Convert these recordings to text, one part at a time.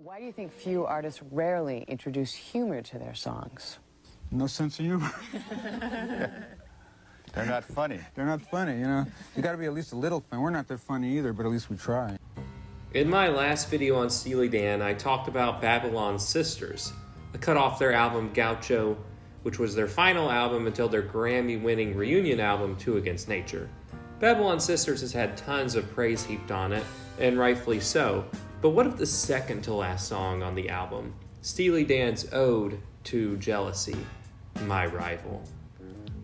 Why do you think few artists rarely introduce humor to their songs? No sense of humor. They're not funny. They're not funny, you know. You got to be at least a little funny. We're not that funny either, but at least we try. In my last video on Steely Dan, I talked about Babylon Sisters. I cut off their album Gaucho, which was their final album until their Grammy-winning reunion album, Two Against Nature. Babylon Sisters has had tons of praise heaped on it, and rightfully so. But what of the second to last song on the album? Steely Dan's ode to jealousy, My Rival.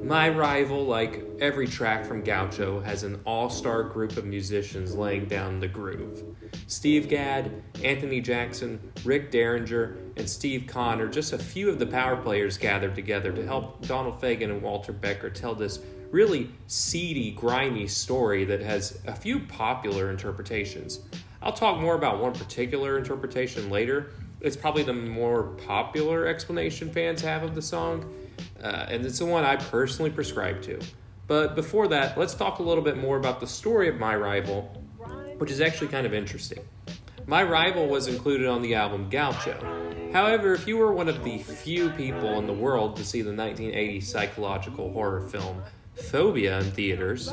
My Rival, like every track from Gaucho, has an all-star group of musicians laying down the groove. Steve Gadd, Anthony Jackson, Rick Derringer, and Steve Kahn are just a few of the power players gathered together to help Donald Fagen and Walter Becker tell this really seedy, grimy story that has a few popular interpretations. I'll talk more about one particular interpretation later. It's probably the more popular explanation fans have of the song, and it's the one I personally prescribe to. But before that, let's talk a little bit more about the story of My Rival, which is actually kind of interesting. My Rival was included on the album Gaucho. However, if you were one of the few people in the world to see the 1980 psychological horror film Phobia in theaters,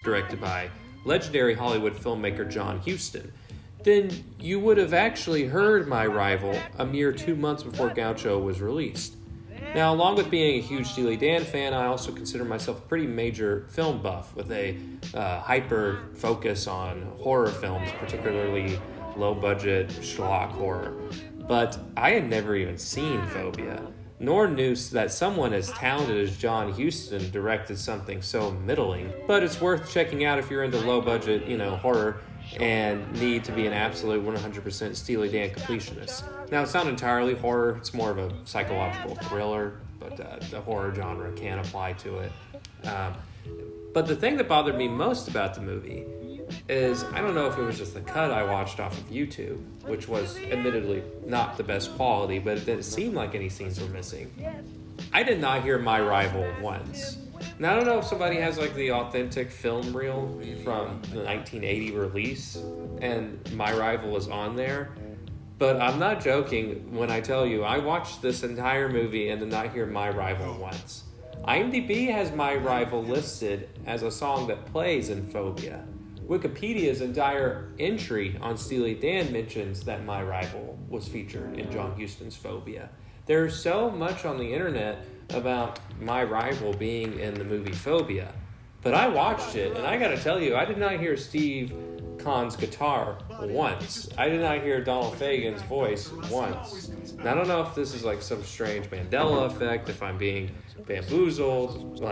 directed by legendary Hollywood filmmaker John Huston, then you would have actually heard My Rival a mere 2 months before Gaucho was released. Now, along with being a huge Steely Dan fan, I also consider myself a pretty major film buff with a hyper focus on horror films, particularly low-budget schlock horror. But I had never even seen Phobia, nor knew that someone as talented as John Huston directed something so middling. But it's worth checking out if you're into low-budget, horror and need to be an absolute 100% Steely Dan completionist. Now, it's not entirely horror, it's more of a psychological thriller, but the horror genre can apply to it. But the thing that bothered me most about the movie is, I don't know if it was just the cut I watched off of YouTube, which was admittedly not the best quality, but it didn't seem like any scenes were missing. I did not hear My Rival once. Now, I don't know if somebody has like the authentic film reel from the 1980 release, and My Rival was on there, but I'm not joking when I tell you I watched this entire movie and did not hear My Rival once. IMDb has My Rival listed as a song that plays in Phobia. Wikipedia's entire entry on Steely Dan mentions that My Rival was featured in John Huston's Phobia. There's so much on the internet about My Rival being in the movie Phobia, but I watched it, and I gotta tell you, I did not hear Steve Kahn's guitar once. I did not hear Donald Fagen's voice once. And I don't know if this is like some strange Mandela effect, if I'm being bamboozled,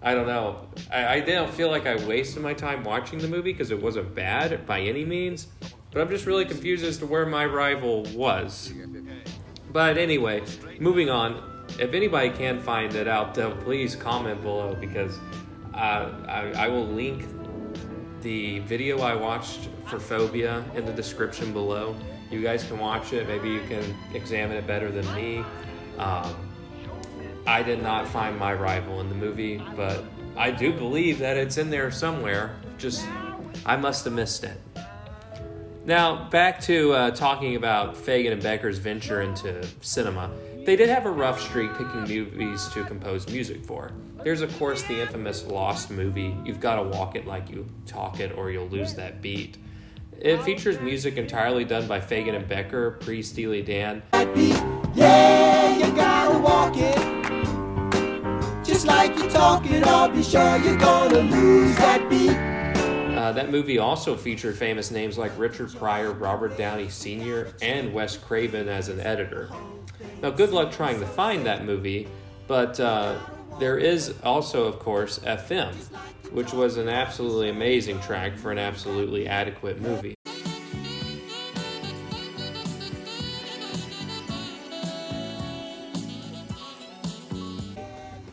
I don't know. I didn't feel like I wasted my time watching the movie because it wasn't bad by any means, but I'm just really confused as to where My Rival was. But anyway, moving on. If anybody can find it out, though, please comment below, because I will link the video I watched for Phobia in the description below. You guys can watch it. Maybe you can examine it better than me. I did not find My Rival in the movie, but I do believe that it's in there somewhere. Just, I must have missed it. Now, back to talking about Fagen and Becker's venture into cinema. They did have a rough streak picking movies to compose music for. There's, of course, the infamous Lost movie, You've Gotta Walk It Like You Talk It or You'll Lose That Beat. It features music entirely done by Fagen and Becker, pre-Steely Dan. Yeah, you gotta walk it, just like you talk it, or be sure you're gonna lose that beat. That movie also featured famous names like Richard Pryor, Robert Downey Sr., and Wes Craven as an editor. Now, good luck trying to find that movie, but there is also, of course, FM, which was an absolutely amazing track for an absolutely adequate movie.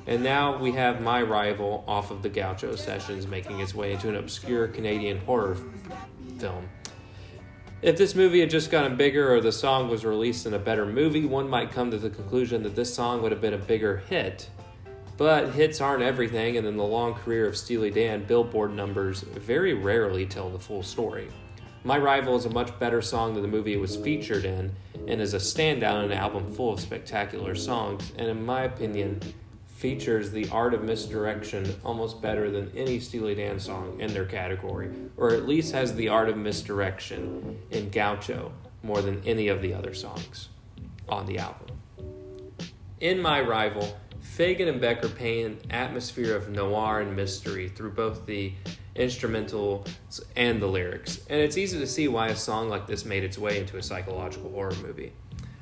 And now we have My Rival off of the Gaucho sessions making its way into an obscure Canadian horror film. If this movie had just gotten bigger or the song was released in a better movie, one might come to the conclusion that this song would have been a bigger hit. But hits aren't everything, and in the long career of Steely Dan, Billboard numbers very rarely tell the full story. My Rival is a much better song than the movie it was featured in, and is a standout in an album full of spectacular songs, and in my opinion, features the art of misdirection almost better than any Steely Dan song in their category, or at least has the art of misdirection in Gaucho more than any of the other songs on the album. In My Rival, Fagen and Becker paint an atmosphere of noir and mystery through both the instrumental and the lyrics, and it's easy to see why a song like this made its way into a psychological horror movie.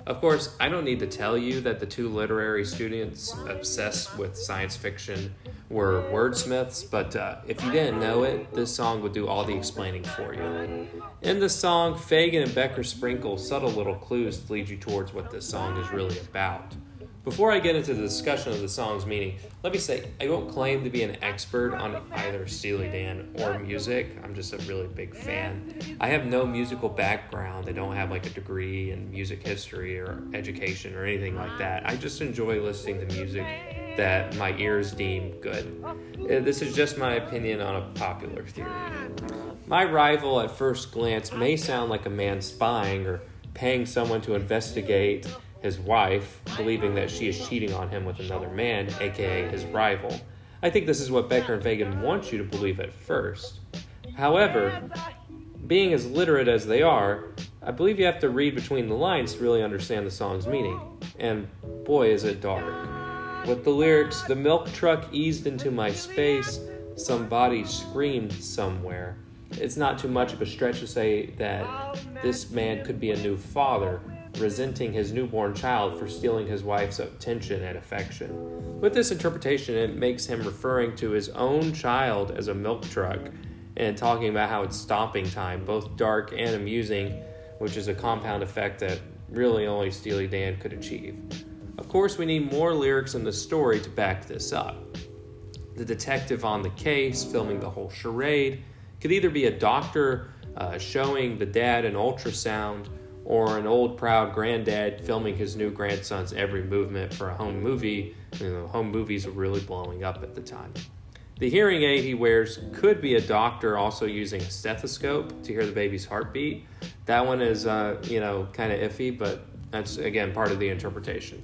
Of course, I don't need to tell you that the two literary students obsessed with science fiction were wordsmiths, but if you didn't know it, this song would do all the explaining for you. In the song, Fagen and Becker sprinkle subtle little clues to lead you towards what this song is really about. Before I get into the discussion of the song's meaning, let me say, I won't claim to be an expert on either Steely Dan or music. I'm just a really big fan. I have no musical background. I don't have like a degree in music history or education or anything like that. I just enjoy listening to music that my ears deem good. This is just my opinion on a popular theory. My Rival at first glance may sound like a man spying or paying someone to investigate his wife, believing that she is cheating on him with another man, aka his rival. I think this is what Becker and Fagen want you to believe at first. However, being as literate as they are, I believe you have to read between the lines to really understand the song's meaning. And boy, is it dark. With the lyrics, "The milk truck eased into my space, somebody screamed somewhere." It's not too much of a stretch to say that this man could be a new father, resenting his newborn child for stealing his wife's attention and affection. With this interpretation, it makes him referring to his own child as a milk truck and talking about how it's stomping time, both dark and amusing, which is a compound effect that really only Steely Dan could achieve. Of course, we need more lyrics in the story to back this up. The detective on the case, filming the whole charade, could either be a doctor showing the dad an ultrasound, or an old proud granddad filming his new grandson's every movement for a home movie. Home movies were really blowing up at the time. The hearing aid he wears could be a doctor also using a stethoscope to hear the baby's heartbeat. That one is, kind of iffy, but that's, again, part of the interpretation.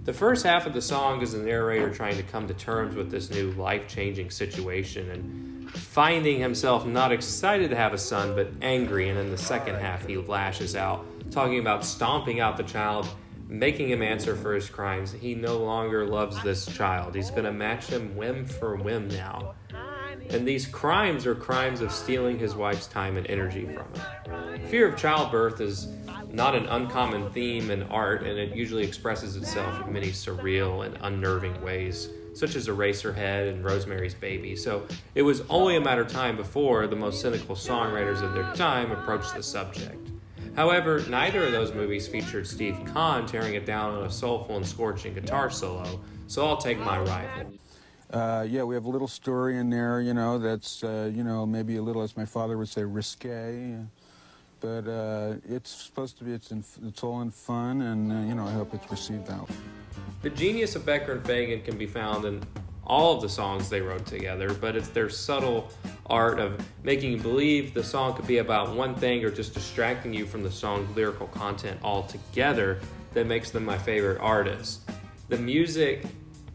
The first half of the song is the narrator trying to come to terms with this new life-changing situation and finding himself not excited to have a son, but angry, and in the second half he lashes out, talking about stomping out the child, making him answer for his crimes. He no longer loves this child. He's going to match him whim for whim now. And these crimes are crimes of stealing his wife's time and energy from him. Fear of childbirth is not an uncommon theme in art, and it usually expresses itself in many surreal and unnerving ways, such as Eraserhead and Rosemary's Baby. So it was only a matter of time before the most cynical songwriters of their time approached the subject. However, neither of those movies featured Steve Kahn tearing it down on a soulful and scorching guitar solo, so I'll take My Rival. We have a little story in there, that's, maybe a little, as my father would say, risque. But it's supposed to be, it's all in fun, and, I hope it's received out. The genius of Becker and Fagen can be found in all of the songs they wrote together, but it's their subtle art of making you believe the song could be about one thing or just distracting you from the song's lyrical content altogether that makes them my favorite artists. The music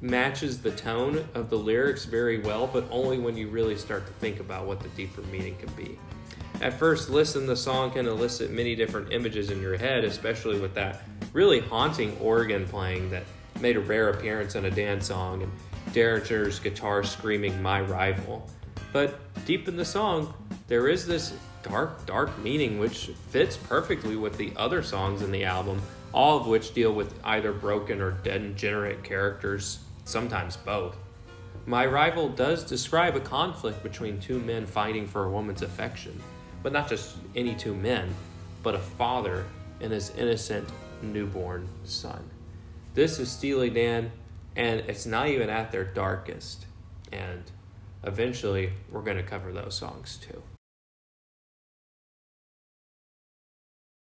matches the tone of the lyrics very well, but only when you really start to think about what the deeper meaning can be. At first listen, the song can elicit many different images in your head, especially with that really haunting organ playing that made a rare appearance in a Dan song, and Derringer's guitar screaming My Rival. But deep in the song, there is this dark meaning which fits perfectly with the other songs in the album, all of which deal with either broken or degenerate characters, sometimes both. My Rival does describe a conflict between two men fighting for a woman's affection, but not just any two men, but a father and his innocent newborn son. This is Steely Dan, and it's not even at their darkest. And eventually, we're going to cover those songs too.